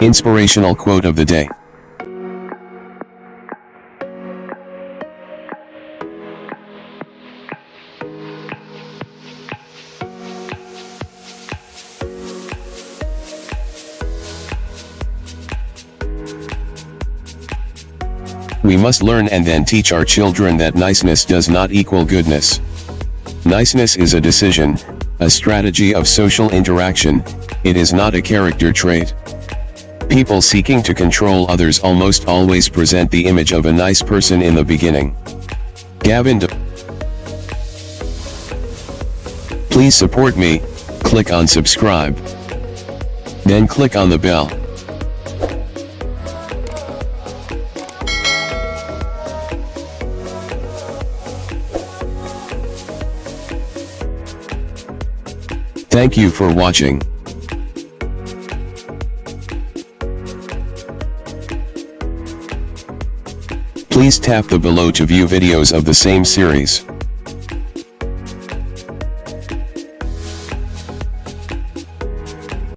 Inspirational quote of the day. We must learn and then teach our children that niceness does not equal goodness. Niceness is a decision, a strategy of social interaction. It is not a character trait. People seeking to control others almost always present the image of a nice person in the beginning. Please support me, click on subscribe. Then click on the bell. Thank you for watching. Please tap the below to view videos of the same series.